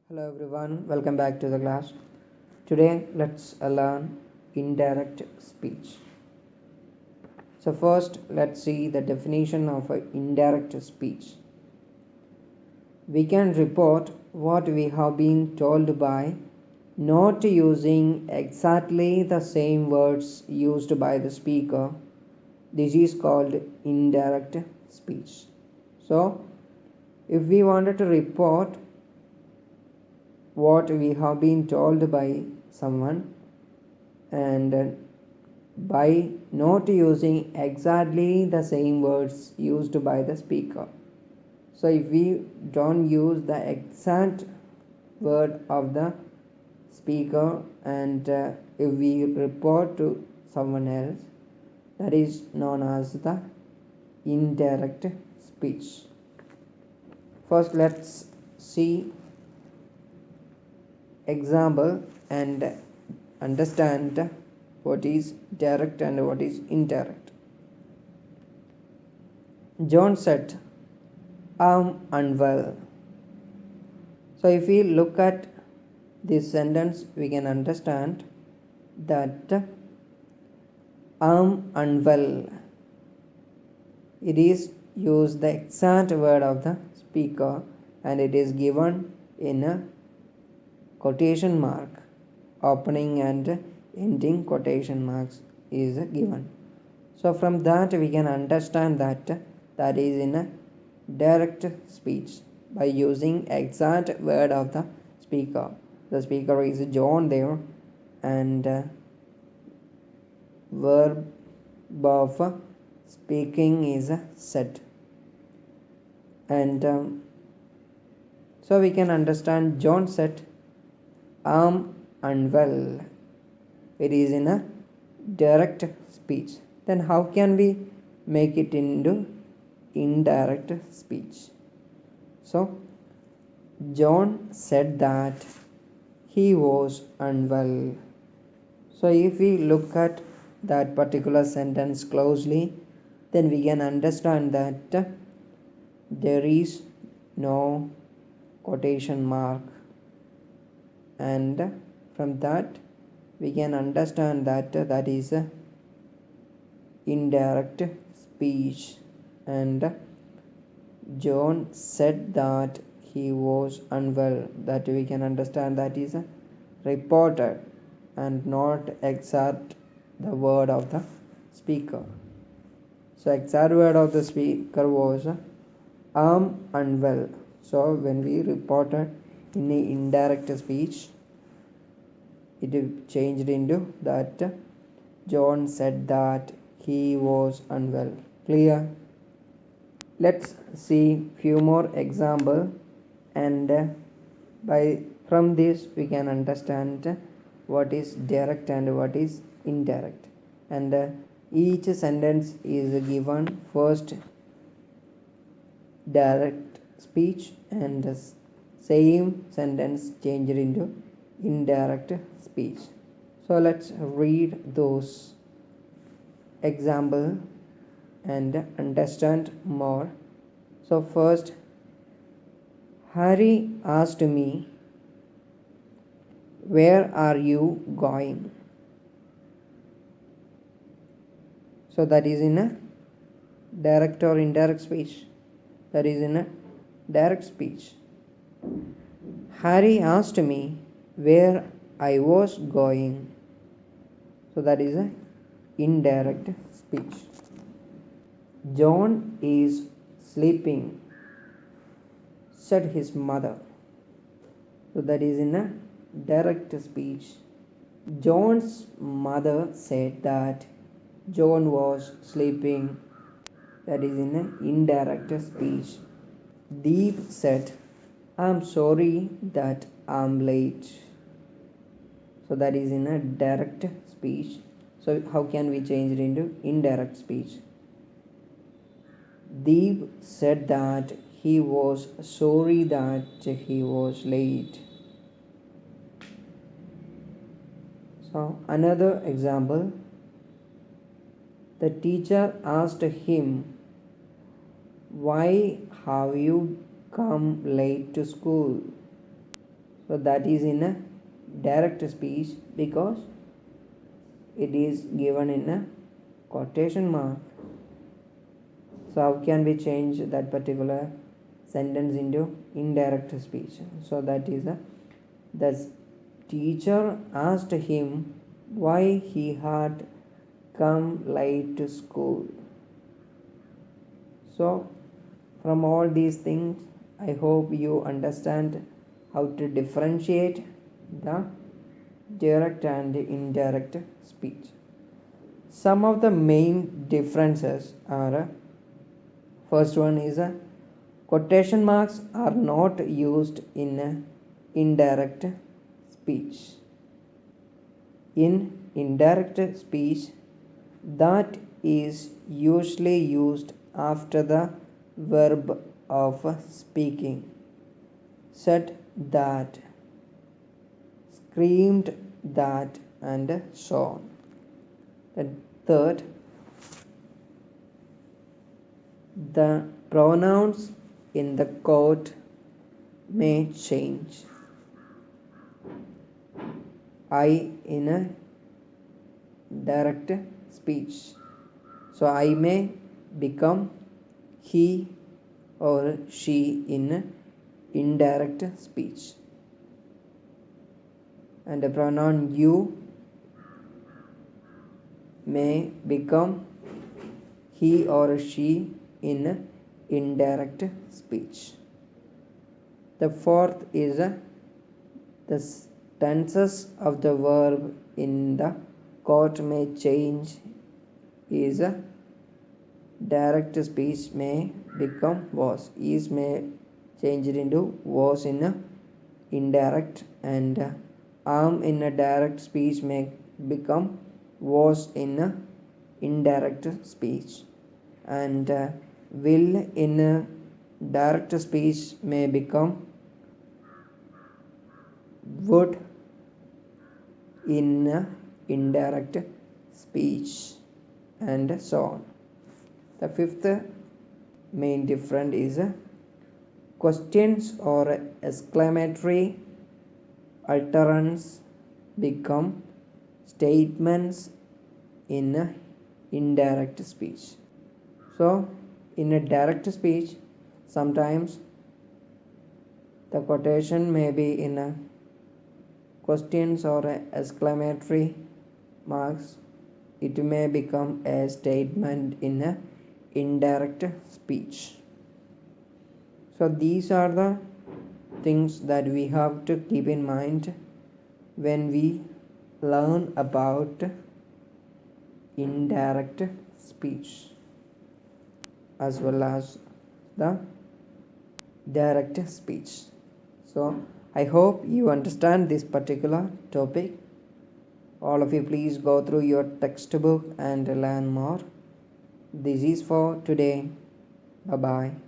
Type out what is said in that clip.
Hello everyone, welcome back to the class. Today let's learn indirect speech. So first let's see the definition of indirect speech. We can report what we have been told by not using exactly the same words used by the speaker. This is called indirect speech. So if we wanted to report what we have been told by someone and by not using exactly the same words used by the speaker. So if we don't use the exact word of the speaker and if we report to someone else, that is known as the indirect speech. First let's see example and understand what is direct and what is indirect. John said, "I'm unwell." So if we look at this sentence, we can understand that "I'm unwell." It is used the exact word of the speaker and it is given in a quotation mark. Opening and ending quotation marks is given. So from that we can understand that is in a direct speech by using exact word of the speaker. The speaker is John there and verb of speaking is said. And so we can understand John said, "I'm unwell." It is in a direct speech. Then how can we make it into indirect speech? So John said that he was unwell. So if we look at that particular sentence closely, then we can understand that there is no quotation mark, and from that we can understand that that is a indirect speech. And John said that he was unwell, that we can understand that is reported and not exact the word of the speaker. So exact word of the speaker was "I'm unwell." So when we reported in the indirect speech, it changed into that John said that he was unwell. Clear? Let's see few more example and by from this we can understand what is direct and what is indirect. And each sentence is given first direct speech and the same sentence changed into indirect speech. So let's read those example and understand more. So first, Harry asked me, "Where are you going?" So that is in a direct or indirect speech. That is in a direct speech. Harry asked me where I was going. So that is a indirect speech. "John is sleeping," said his mother. So that is in a direct speech. John's mother said that John was sleeping. That is in an indirect speech. Deep said, "I'm sorry that I'm late." So that is in a direct speech. So how can we change it into indirect speech? Deep said that he was sorry that he was late. So another example, the teacher asked him, "Why have you come late to school?" So that is in a direct speech because it is given in a quotation mark. So how can we change that particular sentence into indirect speech? So that is the teacher asked him why he had come late to school. So from all these things, I hope you understand how to differentiate the direct and indirect speech. Some of the main differences are first one is quotation marks are not used in indirect speech. In indirect speech, that is usually used after the verb of speaking. Said that, screamed that, and so on. And third, the pronouns in the quote may change. I in a direct speech. So I may become he or she in indirect speech. And the pronoun you may become he or she in indirect speech. The fourth is the tenses of the verb in the quote may change is direct speech may become was. Is may change it into was in a indirect, and am in a direct speech may become was in a indirect speech, and will in a direct speech may become would in a indirect speech, and so on. The fifth main difference is questions or exclamatory utterance become statements in indirect speech. So in a direct speech, sometimes the quotation may be in a questions or exclamatory marks. It may become a statement in a indirect speech. So these are the things that we have to keep in mind when we learn about indirect speech as well as the direct speech. So I hope you understand this particular topic. All of you, please go through your textbook and learn more. This is for today. Bye bye.